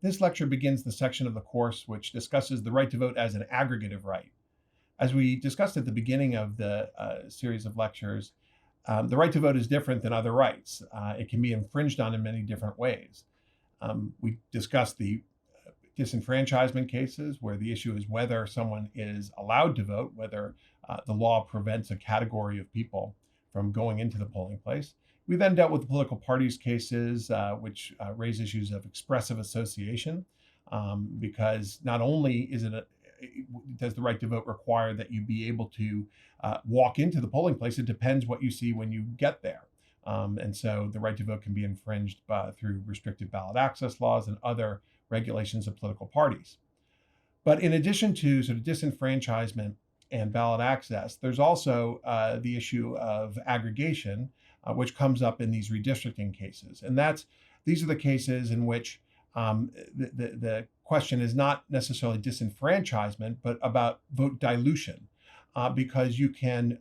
This lecture begins the section of the course which discusses the right to vote as an aggregative right. As we discussed at the beginning of the series of lectures, the right to vote is different than other rights. It can be infringed on in many different ways. We discussed the disenfranchisement cases where the issue is whether someone is allowed to vote, whether the law prevents a category of people from going into the polling place. We then dealt with the political parties cases, which raise issues of expressive association, because not only does the right to vote require that you be able to walk into the polling place, it depends what you see when you get there. And so the right to vote can be infringed through restricted ballot access laws and other regulations of political parties. But in addition to sort of disenfranchisement and ballot access, there's also the issue of aggregation, which comes up in these redistricting cases. And these are the cases in which the question is not necessarily disenfranchisement, but about vote dilution, because you can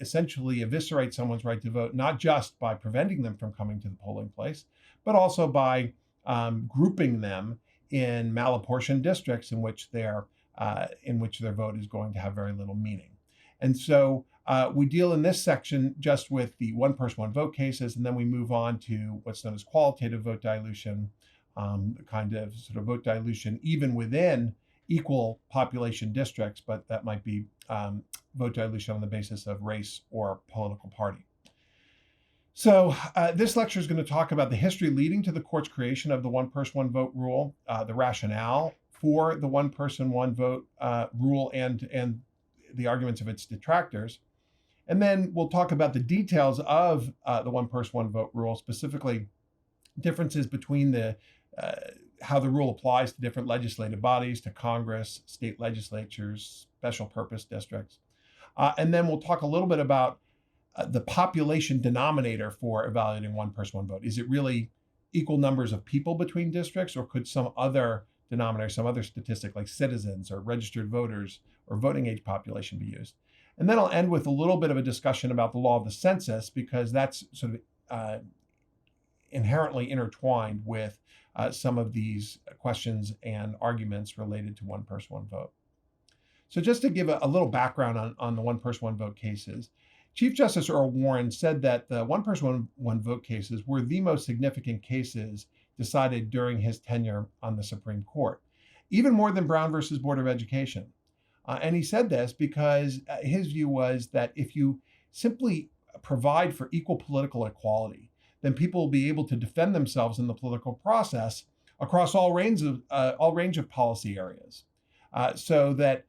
essentially eviscerate someone's right to vote, not just by preventing them from coming to the polling place, but also by grouping them in malapportioned districts in which their vote is going to have very little meaning. And so we deal in this section just with the one person, one vote cases, and then we move on to what's known as qualitative vote dilution, kind of sort of vote dilution even within equal population districts, but that might be vote dilution on the basis of race or political party. So this lecture is going to talk about the history leading to the court's creation of the one person, one vote rule, the rationale for the one person, one vote rule, and the arguments of its detractors. And then we'll talk about the details of the one person, one vote rule, specifically differences between how the rule applies to different legislative bodies, to Congress, state legislatures, special purpose districts. And then we'll talk a little bit about the population denominator for evaluating one person, one vote. Is it really equal numbers of people between districts, or could some other denominator, some other statistic like citizens or registered voters or voting age population be used? And then I'll end with a little bit of a discussion about the law of the census, because that's sort of inherently intertwined with some of these questions and arguments related to one person, one vote. So just to give a little background on the one person, one vote cases, Chief Justice Earl Warren said that the one person, one vote cases were the most significant cases decided during his tenure on the Supreme Court, even more than Brown versus Board of Education. And he said this because his view was that if you simply provide for equal political equality, then people will be able to defend themselves in the political process across all range of policy areas. So that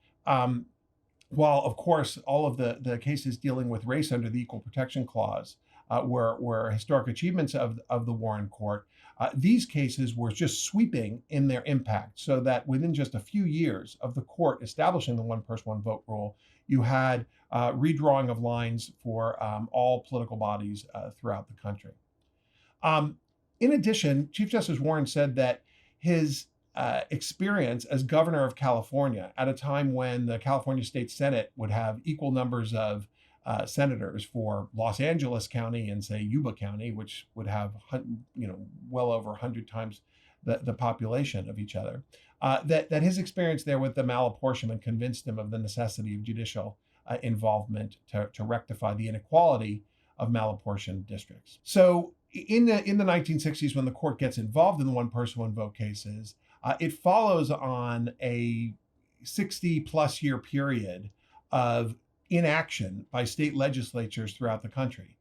while, of course, all of the cases dealing with race under the Equal Protection Clause were historic achievements of the Warren Court, these cases were just sweeping in their impact, so that within just a few years of the court establishing the one person, one vote rule, you had redrawing of lines for all political bodies throughout the country. In addition, Chief Justice Warren said that his experience as governor of California at a time when the California State Senate would have equal numbers of senators for Los Angeles County and, say, Yuba County, which would have well over 100 times the population of each other, that his experience there with the malapportionment convinced him of the necessity of judicial involvement to rectify the inequality of malapportioned districts. So in the 1960s, when the court gets involved in the one person, one vote cases, it follows on a 60 plus year period of inaction by state legislatures throughout the country.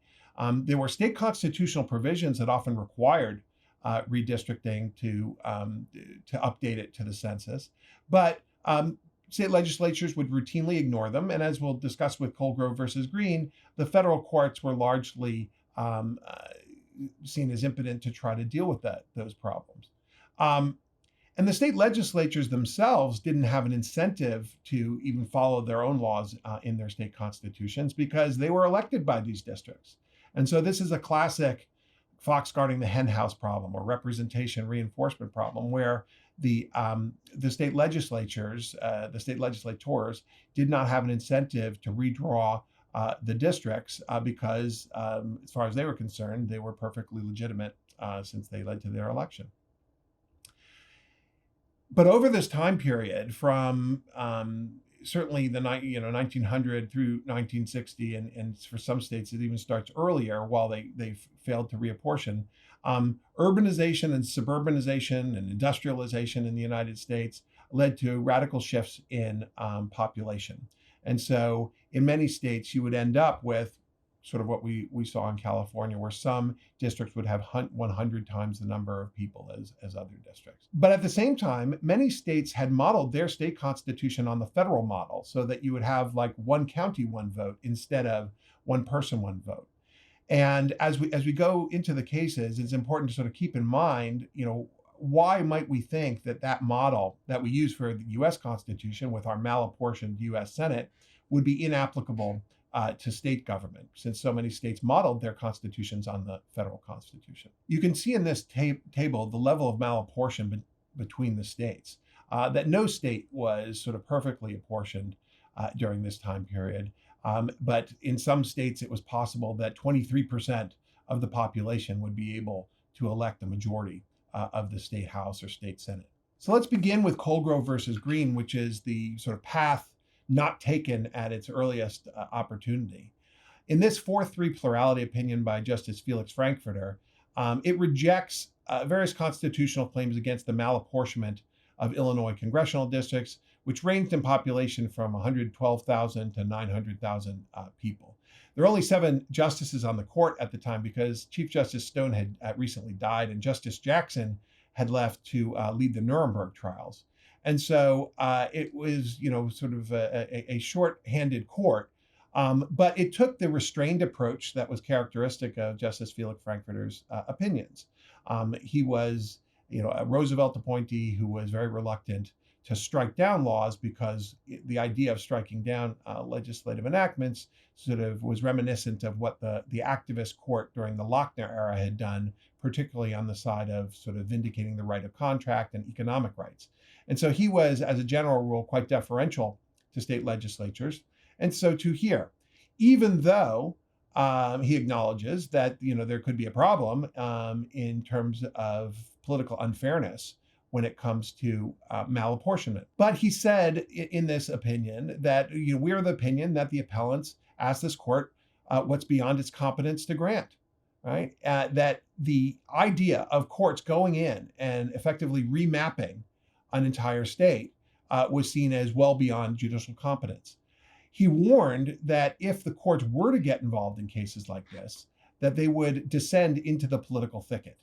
There were state constitutional provisions that often required redistricting to update it to the census, but state legislatures would routinely ignore them. And as we'll discuss with Colegrove versus Green, the federal courts were largely seen as impotent to try to deal with those problems. And the state legislatures themselves didn't have an incentive to even follow their own laws in their state constitutions, because they were elected by these districts. And so this is a classic fox guarding the hen house problem, or representation reinforcement problem, where the state legislatures, the state legislators, did not have an incentive to redraw the districts because, as far as they were concerned, they were perfectly legitimate since they led to their election. But over this time period, from certainly the 1900 through 1960, and for some states it even starts earlier, while they failed to reapportion. Urbanization and suburbanization and industrialization in the United States led to radical shifts in population, and so in many states you would end up with sort of what we saw in California, where some districts would have 100 times the number of people as other districts. But at the same time, many states had modeled their state constitution on the federal model, so that you would have like one county, one vote, instead of one person, one vote. And as we go into the cases, it's important to sort of keep in mind, why might we think that that model that we use for the U.S. Constitution with our malapportioned U.S. Senate would be inapplicable to state government, since so many states modeled their constitutions on the federal constitution. You can see in this table the level of malapportion between the states, that no state was sort of perfectly apportioned during this time period. But in some states, it was possible that 23% of the population would be able to elect a majority of the state house or state senate. So let's begin with Colegrove versus Green, which is the sort of path not taken at its earliest opportunity. In this 4-3 plurality opinion by Justice Felix Frankfurter, it rejects various constitutional claims against the malapportionment of Illinois congressional districts, which ranged in population from 112,000 to 900,000 people. There were only 7 justices on the court at the time, because Chief Justice Stone had recently died and Justice Jackson had left to lead the Nuremberg trials. And so it was, sort of a short-handed court, but it took the restrained approach that was characteristic of Justice Felix Frankfurter's opinions. He was, a Roosevelt appointee who was very reluctant to strike down laws, because the idea of striking down legislative enactments sort of was reminiscent of what the activist court during the Lochner era had done, particularly on the side of sort of vindicating the right of contract and economic rights. And so he was, as a general rule, quite deferential to state legislatures. And so too here, even though he acknowledges that there could be a problem in terms of political unfairness when it comes to malapportionment. But he said in this opinion that we're of the opinion that the appellants asked this court what's beyond its competence to grant, right? That the idea of courts going in and effectively remapping an entire state was seen as well beyond judicial competence. He warned that if the courts were to get involved in cases like this, that they would descend into the political thicket.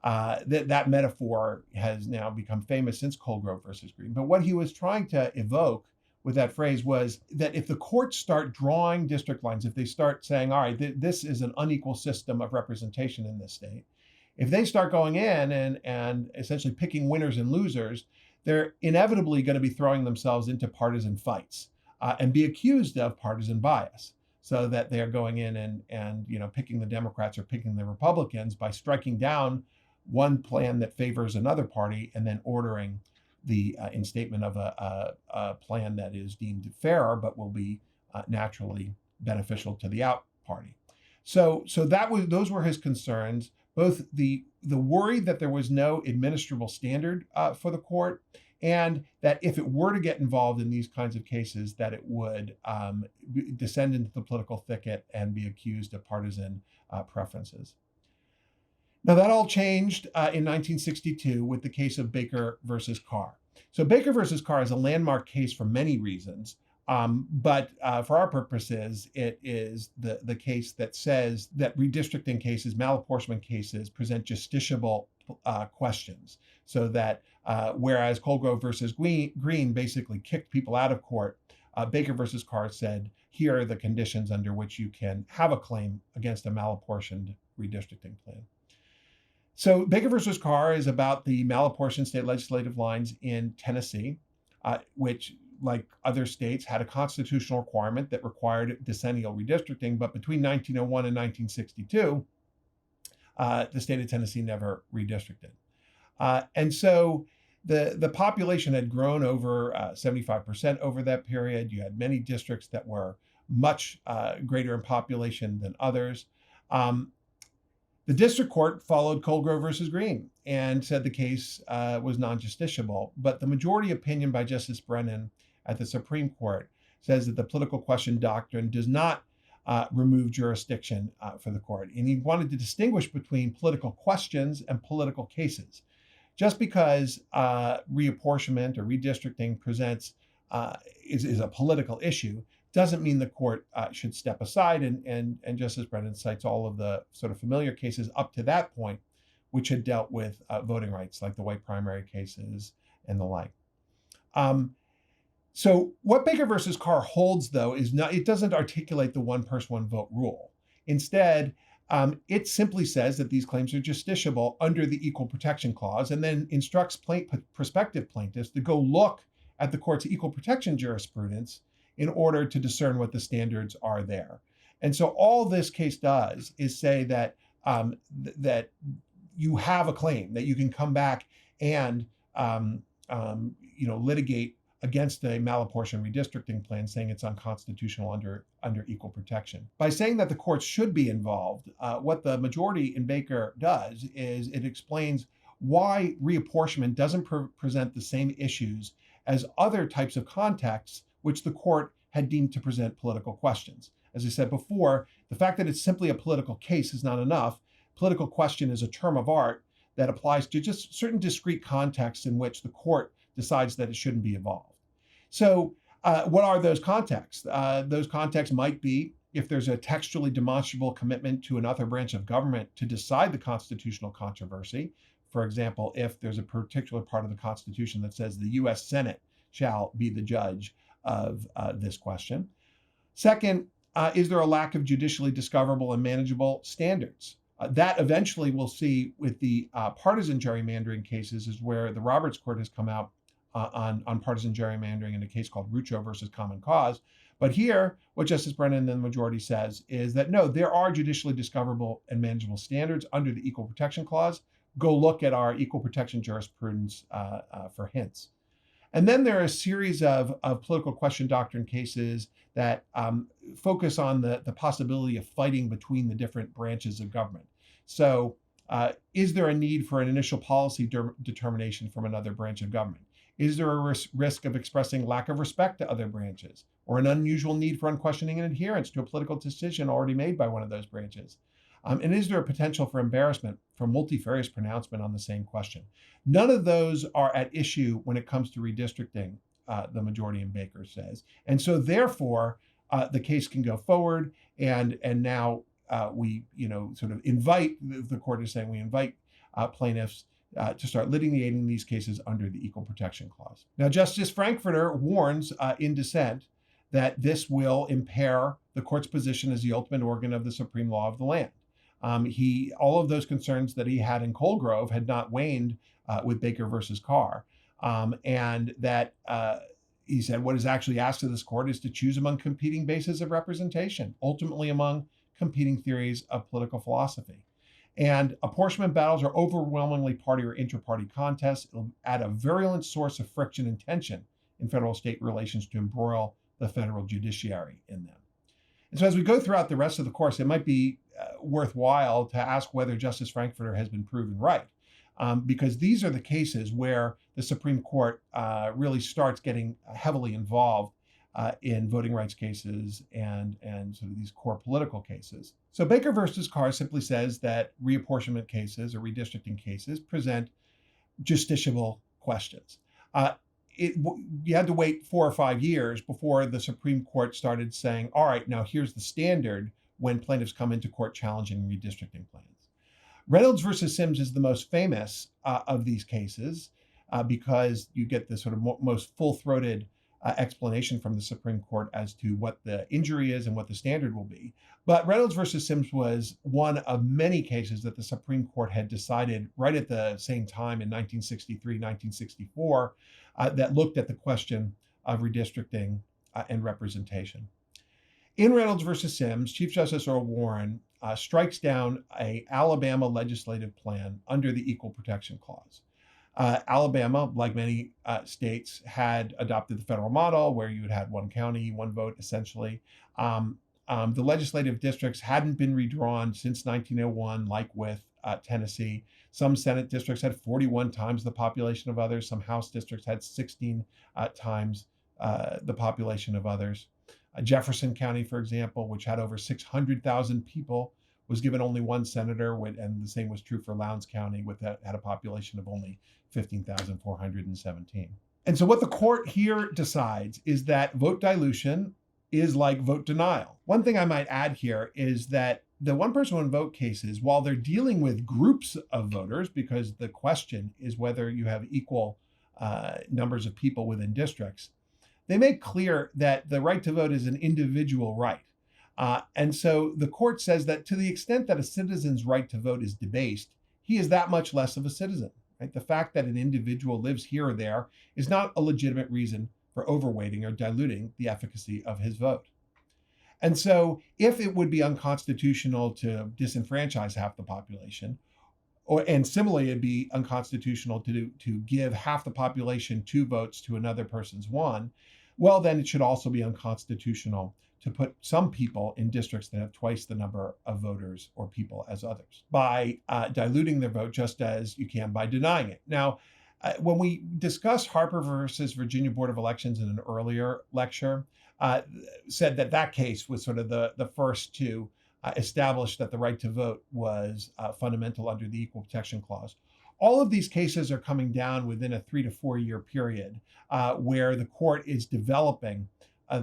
That metaphor has now become famous since Colegrove versus Green. But what he was trying to evoke with that phrase was that if the courts start drawing district lines, if they start saying, all right, this is an unequal system of representation in this state, if they start going in and essentially picking winners and losers, they're inevitably going to be throwing themselves into partisan fights and be accused of partisan bias, so that they are going in and picking the Democrats or picking the Republicans by striking down one plan that favors another party and then ordering the instatement of a plan that is deemed fairer but will be naturally beneficial to the out party. So those were his concerns, both the worry that there was no administrable standard for the court, and that if it were to get involved in these kinds of cases, that it would descend into the political thicket and be accused of partisan preferences. Now, that all changed in 1962 with the case of Baker versus Carr. So Baker versus Carr is a landmark case for many reasons, but for our purposes, it is the case that says that redistricting cases, malapportionment cases, present justiciable questions. So that whereas Colegrove versus Green basically kicked people out of court, Baker versus Carr said, here are the conditions under which you can have a claim against a malapportioned redistricting plan. So Baker versus Carr is about the malapportioned state legislative lines in Tennessee, which, like other states, had a constitutional requirement that required decennial redistricting. But between 1901 and 1962, the state of Tennessee never redistricted. And so the population had grown over 75% over that period. You had many districts that were much greater in population than others. The district court followed Colegrove versus Green and said the case was non-justiciable, but the majority opinion by Justice Brennan at the Supreme Court says that the political question doctrine does not remove jurisdiction for the court. And he wanted to distinguish between political questions and political cases. Just because reapportionment or redistricting presents is a political issue doesn't mean the court should step aside. And Justice Brennan cites all of the sort of familiar cases up to that point, which had dealt with voting rights, like the white primary cases and the like. So what Baker versus Carr holds, though, is not, it doesn't articulate the one person, one vote rule. Instead, it simply says that these claims are justiciable under the Equal Protection Clause, and then instructs prospective plaintiffs to go look at the court's equal protection jurisprudence in order to discern what the standards are there. And so all this case does is say that that you have a claim, that you can come back and litigate against a malapportioned redistricting plan, saying it's unconstitutional under equal protection. By saying that the courts should be involved, what the majority in Baker does is it explains why reapportionment doesn't present the same issues as other types of contexts which the court had deemed to present political questions. As I said before, the fact that it's simply a political case is not enough. Political question is a term of art that applies to just certain discrete contexts in which the court decides that it shouldn't be involved. So what are those contexts? Those contexts might be if there's a textually demonstrable commitment to another branch of government to decide the constitutional controversy. For example, if there's a particular part of the Constitution that says the US Senate shall be the judge of this question. Second, is there a lack of judicially discoverable and manageable standards? That eventually we'll see with the partisan gerrymandering cases is where the Roberts Court has come out on partisan gerrymandering in a case called Rucho versus Common Cause. But here, what Justice Brennan and the majority says is that no, there are judicially discoverable and manageable standards under the Equal Protection Clause. Go look at our equal protection jurisprudence for hints. And then there are a series of political question doctrine cases that focus on the possibility of fighting between the different branches of government. So is there a need for an initial policy determination from another branch of government? Is there a risk of expressing lack of respect to other branches, or an unusual need for unquestioning adherence to a political decision already made by one of those branches? And is there a potential for embarrassment from multifarious pronouncement on the same question? None of those are at issue when it comes to redistricting, the majority in Baker says. And so therefore, the case can go forward, and now we sort of invite, the court is saying we invite plaintiffs to start litigating these cases under the Equal Protection Clause. Now, Justice Frankfurter warns in dissent that this will impair the court's position as the ultimate organ of the supreme law of the land. All of those concerns that he had in Colegrove had not waned with Baker versus Carr, and that he said what is actually asked of this court is to choose among competing bases of representation, ultimately among competing theories of political philosophy. And apportionment battles are overwhelmingly party or inter-party contests. It'll add a virulent source of friction and tension in federal-state relations to embroil the federal judiciary in them. And so as we go throughout the rest of the course, it might be worthwhile to ask whether Justice Frankfurter has been proven right, because these are the cases where the Supreme Court really starts getting heavily involved in voting rights cases and sort of these core political cases. So Baker versus Carr simply says that reapportionment cases or redistricting cases present justiciable questions. You had to wait 4 or 5 years before the Supreme Court started saying, all right, now here's the standard when plaintiffs come into court challenging redistricting plans. Reynolds versus Sims is the most famous of these cases because you get the sort of most full-throated explanation from the Supreme Court as to what the injury is and what the standard will be. But Reynolds versus Sims was one of many cases that the Supreme Court had decided right at the same time in 1963, 1964, that looked at the question of redistricting and representation. In Reynolds versus Sims, Chief Justice Earl Warren strikes down an Alabama legislative plan under the Equal Protection Clause. Alabama, like many states, had adopted the federal model where you had one county, one vote, essentially. The legislative districts hadn't been redrawn since 1901, like with Tennessee. Some Senate districts had 41 times the population of others. Some House districts had 16 times the population of others. Jefferson County, for example, which had over 600,000 people, was given only one senator, and the same was true for Lowndes County, had a population of only 15,417. And so what the court here decides is that vote dilution is like vote denial. One thing I might add here is that the one person, one vote cases, while they're dealing with groups of voters, because the question is whether you have equal numbers of people within districts, they make clear that the right to vote is an individual right. And so the court says that to the extent that a citizen's right to vote is debased, he is that much less of a citizen. Right? The fact that an individual lives here or there is not a legitimate reason for overweighting or diluting the efficacy of his vote. And so if it would be unconstitutional to disenfranchise half the population, and similarly it'd be unconstitutional to give half the population 2 votes to another person's 1, well, then it should also be unconstitutional to put some people in districts that have twice the number of voters or people as others by diluting their vote, just as you can by denying it. Now, when we discussed Harper versus Virginia Board of Elections in an earlier lecture, said that case was sort of the first to establish that the right to vote was fundamental under the Equal Protection Clause. All of these cases are coming down within a 3 to 4 year period where the court is developing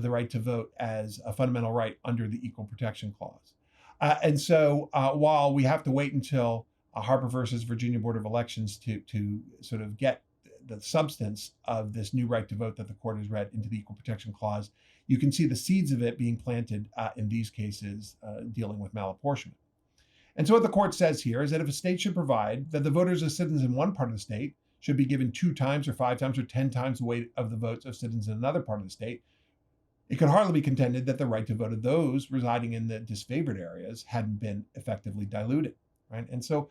the right to vote as a fundamental right under the Equal Protection Clause. And so while we have to wait until Harper versus Virginia Board of Elections to sort of get the substance of this new right to vote that the court has read into the Equal Protection Clause, you can see the seeds of it being planted in these cases dealing with malapportionment. And so what the court says here is that if a state should provide that the voters of citizens in one part of the state should be given 2 times or 5 times or 10 times the weight of the votes of citizens in another part of the state, it could hardly be contended that the right to vote of those residing in the disfavored areas hadn't been effectively diluted, right? And so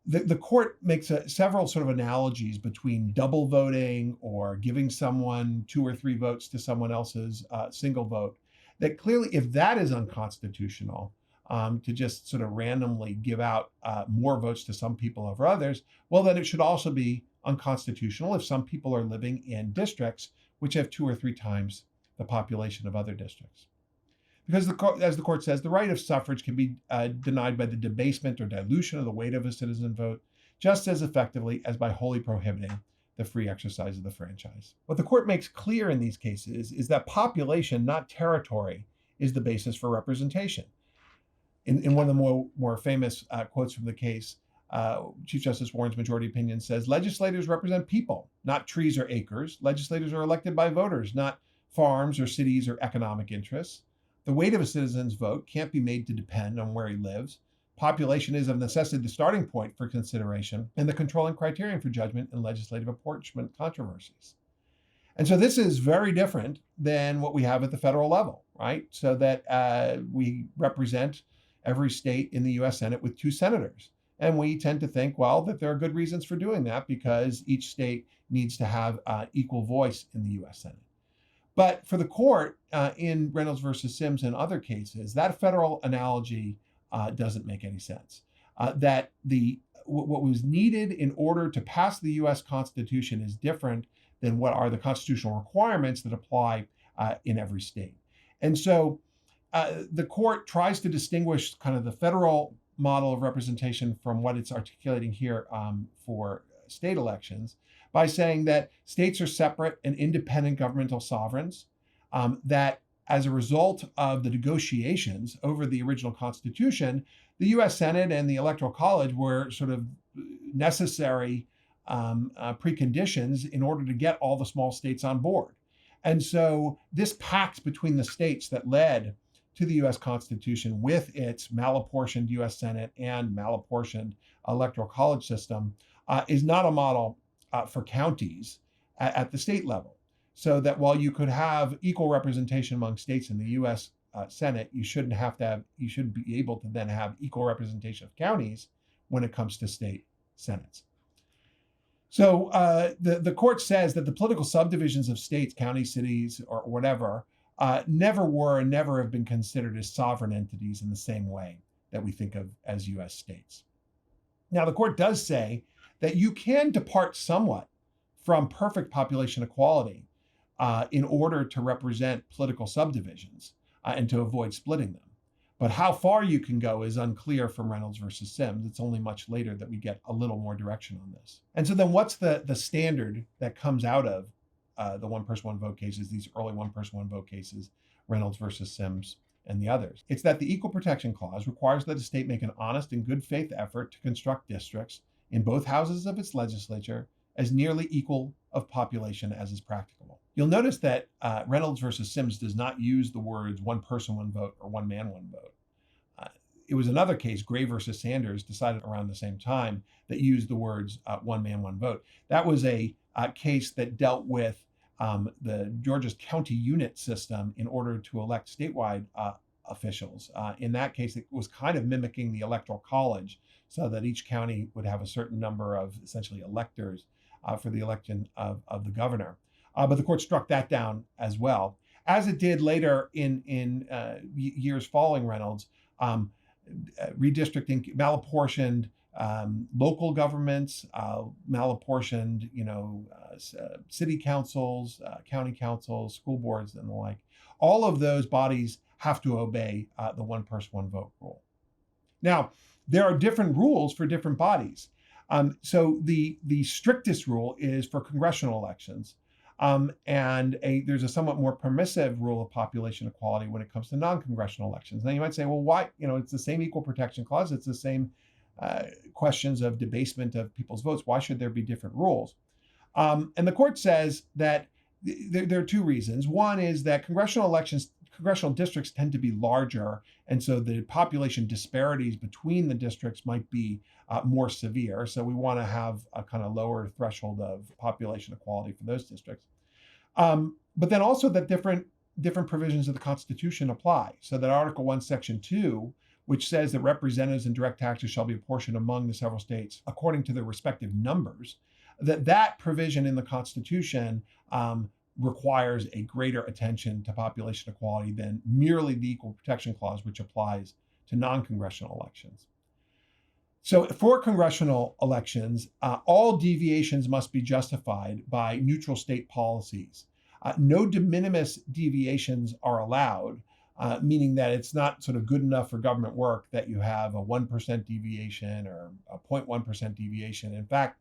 the court makes several sort of analogies between double voting or giving someone 2 or 3 votes to someone else's single vote, that clearly if that is unconstitutional, to just sort of randomly give out more votes to some people over others, well, then it should also be unconstitutional if some people are living in districts which have 2 or 3 times the population of other districts. Because as the court says, the right of suffrage can be denied by the debasement or dilution of the weight of a citizen vote just as effectively as by wholly prohibiting the free exercise of the franchise. What the court makes clear in these cases is that population, not territory, is the basis for representation. In one of the more famous quotes from the case, Chief Justice Warren's majority opinion says, legislators represent people, not trees or acres. Legislators are elected by voters, not farms or cities or economic interests. The weight of a citizen's vote can't be made to depend on where he lives. Population is of necessity the starting point for consideration and the controlling criterion for judgment in legislative apportionment controversies. And so this is very different than what we have at the federal level, right? So that we represent every state in the US Senate with 2 senators. And we tend to think, well, that there are good reasons for doing that because each state needs to have equal voice in the US Senate. But for the court, in Reynolds versus Sims and other cases, that federal analogy doesn't make any sense. That what was needed in order to pass the US Constitution is different than what are the constitutional requirements that apply in every state. And so the court tries to distinguish kind of the federal model of representation from what it's articulating here for state elections by saying that states are separate and independent governmental sovereigns, that as a result of the negotiations over the original Constitution, the US Senate and the Electoral College were sort of necessary preconditions in order to get all the small states on board. And so this pact between the states that led to the US Constitution with its malapportioned US Senate and malapportioned Electoral College system is not a model for counties at the state level. So that while you could have equal representation among states in the US Senate, you shouldn't be able to then have equal representation of counties when it comes to state senates. So the court says that the political subdivisions of states, counties, cities, or whatever, never were and never have been considered as sovereign entities in the same way that we think of as US states. Now, the court does say that you can depart somewhat from perfect population equality in order to represent political subdivisions and to avoid splitting them. But how far you can go is unclear from Reynolds versus Sims. It's only much later that we get a little more direction on this. And so then what's the standard that comes out of the one person, one vote cases, these early one person, one vote cases, Reynolds versus Sims and the others? It's that the Equal Protection Clause requires that a state make an honest and good faith effort to construct districts in both houses of its legislature as nearly equal of population as is practicable. You'll notice that Reynolds versus Sims does not use the words one person, one vote or one man, one vote. It was another case, Gray versus Sanders, decided around the same time, that used the words one man, one vote. That was a case that dealt with the Georgia's county unit system in order to elect statewide officials. In that case, it was kind of mimicking the Electoral College, so that each county would have a certain number of essentially electors for the election of the governor. But the court struck that down as well, as it did later in years following Reynolds. Redistricting, malapportioned local governments, malapportioned, city councils, county councils, school boards, and the like. All of those bodies have to obey the one person, one vote rule. Now, there are different rules for different bodies. So the strictest rule is for congressional elections. There's a somewhat more permissive rule of population equality when it comes to non-congressional elections. Now you might say, well, why? It's the same Equal Protection Clause. It's the same questions of debasement of people's votes. Why should there be different rules? And the court says that there are two reasons. One is that congressional districts tend to be larger, and so the population disparities between the districts might be more severe. So we want to have a kind of lower threshold of population equality for those districts. But then also that different provisions of the Constitution apply. So that Article 1, Section 2, which says that representatives and direct taxes shall be apportioned among the several states according to their respective numbers, that provision in the Constitution requires a greater attention to population equality than merely the Equal Protection Clause, which applies to non-congressional elections. So for congressional elections, all deviations must be justified by neutral state policies. No de minimis deviations are allowed, meaning that it's not sort of good enough for government work that you have a 1% deviation or a 0.1% deviation. In fact,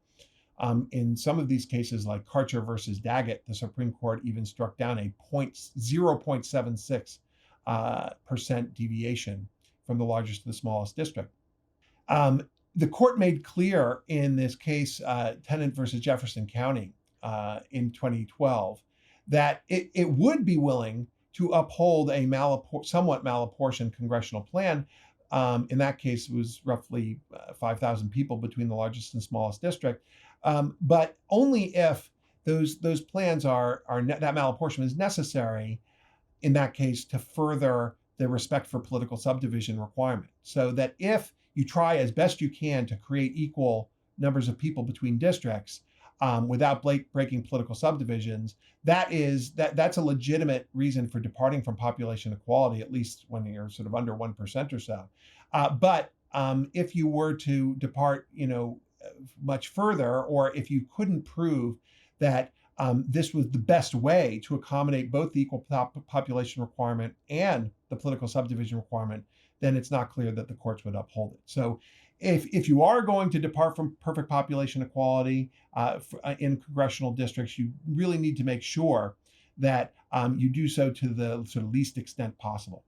in some of these cases, like Karcher versus Daggett, the Supreme Court even struck down a 0.76% deviation from the largest to the smallest district. The court made clear in this case, Tennant versus Jefferson County in 2012, that it would be willing to uphold a somewhat malapportioned congressional plan. In that case, it was roughly 5,000 people between the largest and smallest district, but only if those plans that malapportionment is necessary in that case to further the respect for political subdivision requirement. So that if you try as best you can to create equal numbers of people between districts without breaking political subdivisions, that's a legitimate reason for departing from population equality, at least when you're sort of under 1% or so. But if you were to depart, much further, or if you couldn't prove that this was the best way to accommodate both the equal population requirement and the political subdivision requirement, then it's not clear that the courts would uphold it. So if you are going to depart from perfect population equality in congressional districts, you really need to make sure that you do so to the sort of least extent possible.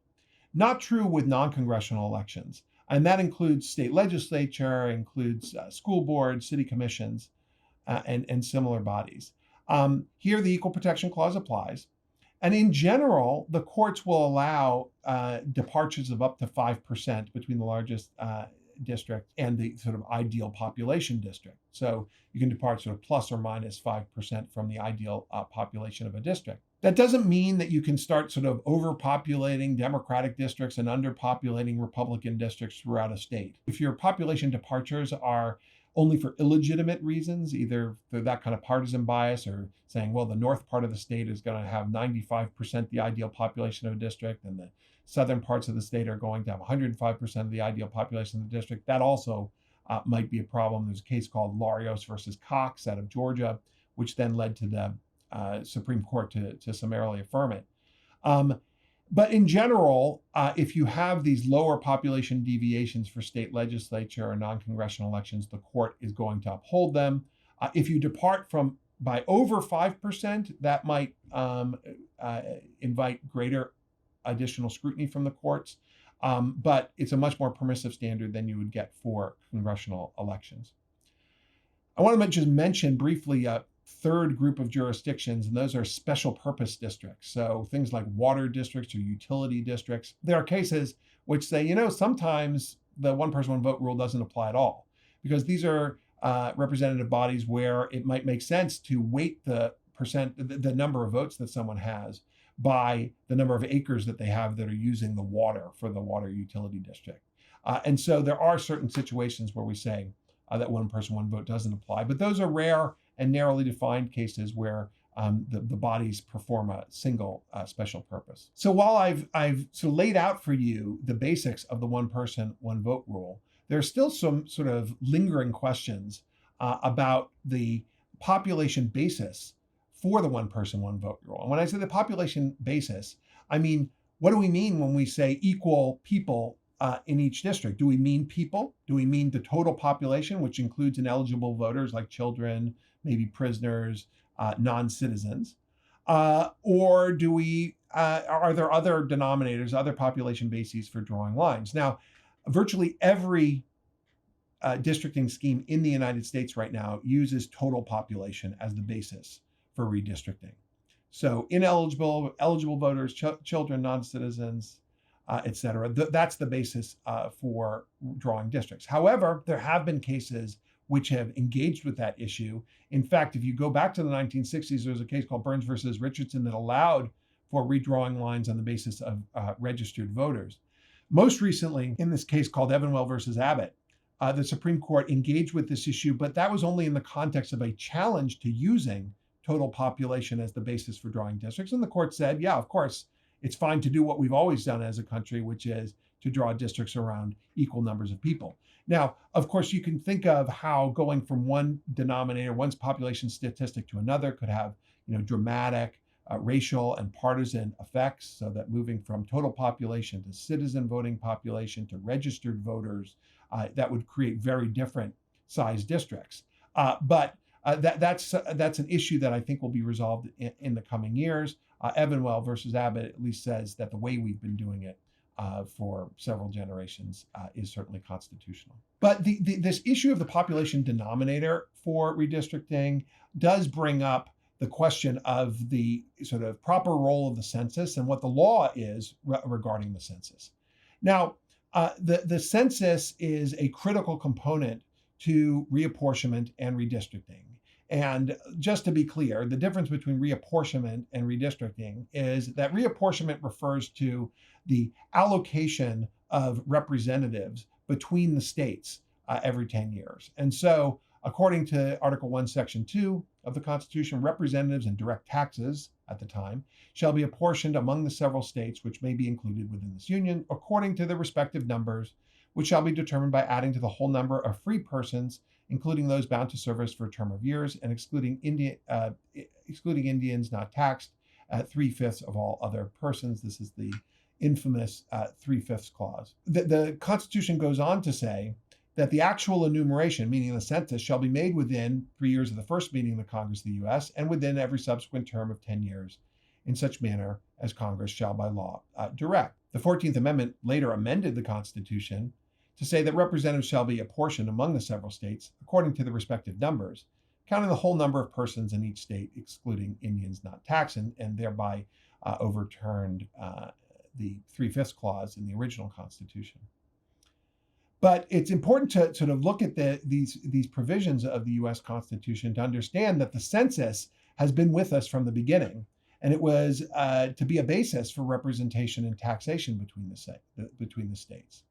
Not true with non-congressional elections. And that includes state legislature, includes school boards, city commissions, and similar bodies. Here, the Equal Protection Clause applies. And in general, the courts will allow departures of up to 5% between the largest district and the sort of ideal population district. So you can depart sort of plus or minus 5% from the ideal population of a district. That doesn't mean that you can start sort of overpopulating Democratic districts and underpopulating Republican districts throughout a state. If your population departures are only for illegitimate reasons, either through that kind of partisan bias or saying, well, the north part of the state is going to have 95% the ideal population of a district, and the southern parts of the state are going to have 105% of the ideal population of the district. That also might be a problem. There's a case called Larios versus Cox out of Georgia, which then led to the Supreme Court to summarily affirm it. But in general, if you have these lower population deviations for state legislature or non-congressional elections, the court is going to uphold them. If you depart from by over 5%, that might invite greater additional scrutiny from the courts. But it's a much more permissive standard than you would get for congressional elections. I want to just mention briefly a third group of jurisdictions, and those are special purpose districts. So things like water districts or utility districts. There are cases which say, sometimes the one person, one vote rule doesn't apply at all, because these are representative bodies where it might make sense to weight the number of votes that someone has by the number of acres that they have that are using the water for the water utility district. And so there are certain situations where we say that one person, one vote doesn't apply, but those are rare and narrowly defined cases where the bodies perform a single special purpose. So while I've sort of laid out for you the basics of the one person, one vote rule, there are still some sort of lingering questions about the population basis for the one person, one vote rule. And when I say the population basis, I mean, what do we mean when we say equal people in each district? Do we mean people? Do we mean the total population, which includes ineligible voters like children, maybe prisoners, non-citizens? Or do we, are there other denominators, other population bases for drawing lines? Now, virtually every districting scheme in the United States right now uses total population as the basis for redistricting. So ineligible, eligible voters, children, non-citizens, et cetera. That's the basis for drawing districts. However, there have been cases which have engaged with that issue. In fact, if you go back to the 1960s, there was a case called Burns versus Richardson that allowed for redrawing lines on the basis of registered voters. Most recently, in this case called Evanwell versus Abbott, the Supreme Court engaged with this issue, but that was only in the context of a challenge to using total population as the basis for drawing districts. And the court said, yeah, of course, it's fine to do what we've always done as a country, which is to draw districts around equal numbers of people. Now, of course, you can think of how going from one denominator, one's population statistic to another could have, dramatic racial and partisan effects, so that moving from total population to citizen voting population to registered voters, that would create very different size districts. But that's an issue that I think will be resolved in the coming years. Evanwell versus Abbott at least says that the way we've been doing it for several generations is certainly constitutional. But this issue of the population denominator for redistricting does bring up the question of the sort of proper role of the census and what the law is regarding the census. Now, the census is a critical component to reapportionment and redistricting. And just to be clear, the difference between reapportionment and redistricting is that reapportionment refers to the allocation of representatives between the states every 10 years. And so, according to Article 1, Section 2 of the Constitution, representatives and direct taxes at the time shall be apportioned among the several states which may be included within this union according to their respective numbers, which shall be determined by adding to the whole number of free persons, including those bound to service for a term of years, and excluding Indians not taxed at 3/5 of all other persons. This is the infamous 3/5 clause. The Constitution goes on to say that the actual enumeration, meaning the census, shall be made within 3 years of the first meeting of the Congress of the U.S. and within every subsequent term of 10 years in such manner as Congress shall by law direct. The 14th Amendment later amended the Constitution to say that representatives shall be apportioned among the several states according to the respective numbers, counting the whole number of persons in each state, excluding Indians not taxed, and thereby overturned the 3/5 clause in the original Constitution. But it's important to sort of look at these provisions of the U.S. Constitution to understand that the census has been with us from the beginning, and it was to be a basis for representation and taxation between the states.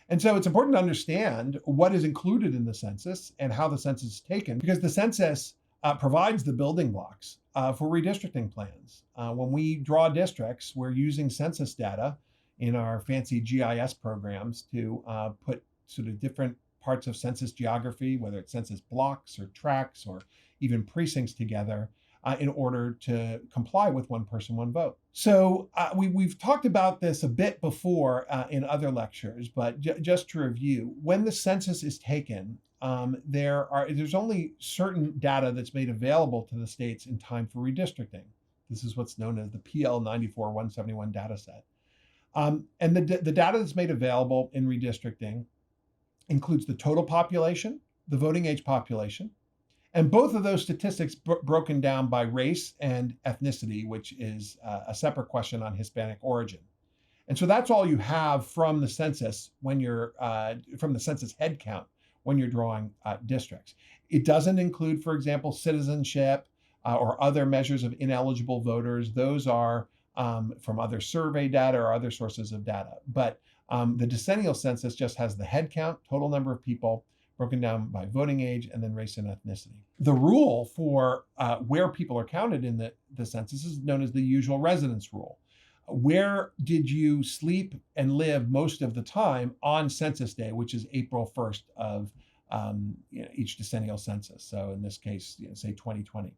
And so it's important to understand what is included in the census and how the census is taken, because the census provides the building blocks for redistricting plans. When we draw districts, we're using census data in our fancy GIS programs to put sort of different parts of census geography, whether it's census blocks or tracts or even precincts together in order to comply with one person, one vote. So we've talked about this a bit before in other lectures, but just to review, when the census is taken, there's only certain data that's made available to the states in time for redistricting. This is what's known as the PL 94-171 data set. And the data that's made available in redistricting includes the total population, the voting age population, and both of those statistics broken down by race and ethnicity, which is a separate question on Hispanic origin. And so that's all you have from the census when you're from the census head count when you're drawing districts. It doesn't include, for example, citizenship or other measures of ineligible voters. Those are from other survey data or other sources of data. But the decennial census just has the head count, total number of people, broken down by voting age and then race and ethnicity. The rule for where people are counted in the census is known as the usual residence rule. Where did you sleep and live most of the time on census day, which is April 1st of each decennial census? So in this case, say 2020.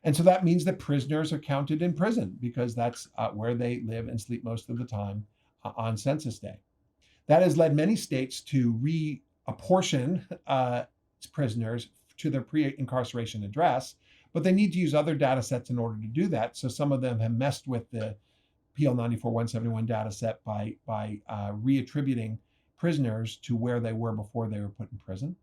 And so that means that prisoners are counted in prison because that's where they live and sleep most of the time on census day. That has led many states to reapportion prisoners to their pre-incarceration address, but they need to use other data sets in order to do that. So some of them have messed with the PL 94-171 data set by reattributing prisoners to where they were before they were put in prison.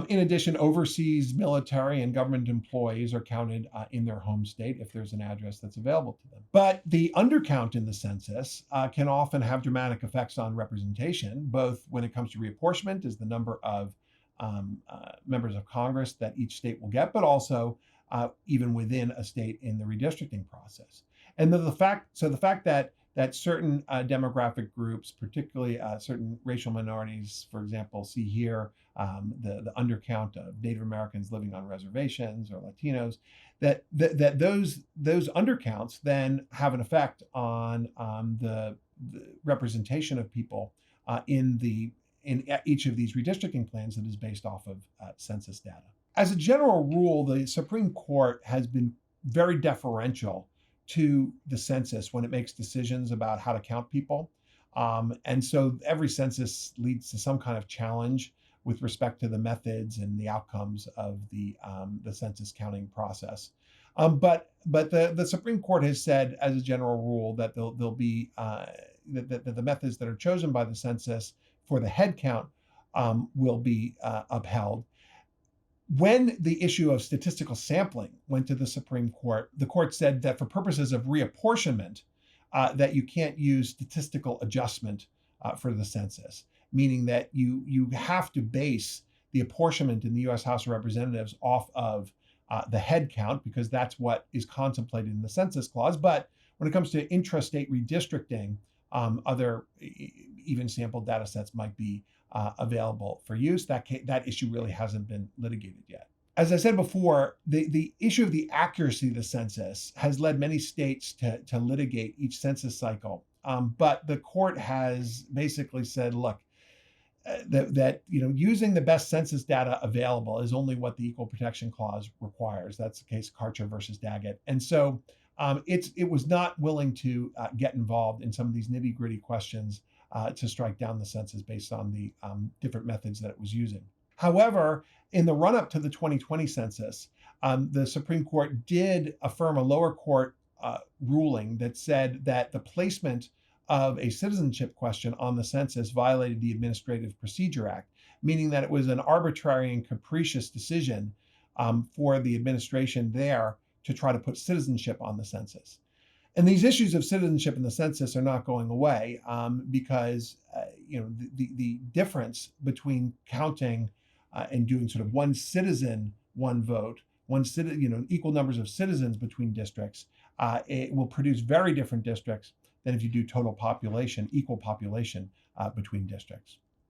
In addition, overseas military and government employees are counted in their home state if there's an address that's available to them. But the undercount in the census can often have dramatic effects on representation, both when it comes to reapportionment, is the number of members of Congress that each state will get, but also even within a state in the redistricting process. And the fact that certain demographic groups, particularly certain racial minorities, for example, see here the undercount of Native Americans living on reservations or Latinos, that those undercounts then have an effect on the representation of people in each of these redistricting plans that is based off of census data. As a general rule, the Supreme Court has been very deferential to the census when it makes decisions about how to count people. And so every census leads to some kind of challenge with respect to the methods and the outcomes of the census counting process. But the Supreme Court has said, as a general rule, that there'll be that the methods that are chosen by the census for the head count will be upheld. When the issue of statistical sampling went to the Supreme Court, the court said that for purposes of reapportionment, that you can't use statistical adjustment for the census, meaning that you have to base the apportionment in the U.S. House of Representatives off of the head count, because that's what is contemplated in the census clause. But when it comes to intrastate redistricting, other even sample data sets might be available for use. That issue really hasn't been litigated yet. As I said before, the issue of the accuracy of the census has led many states to litigate each census cycle. But the court has basically said, look, that using the best census data available is only what the Equal Protection Clause requires. That's the case Karcher versus Daggett. And so it was not willing to get involved in some of these nitty-gritty questions to strike down the census based on the different methods that it was using. However, in the run-up to the 2020 census, the Supreme Court did affirm a lower court ruling that said that the placement of a citizenship question on the census violated the Administrative Procedure Act, meaning that it was an arbitrary and capricious decision for the administration there to try to put citizenship on the census. And these issues of citizenship in the census are not going away because the difference between counting and doing sort of one citizen, one vote, equal numbers of citizens between districts, it will produce very different districts than if you do total population, equal population between districts.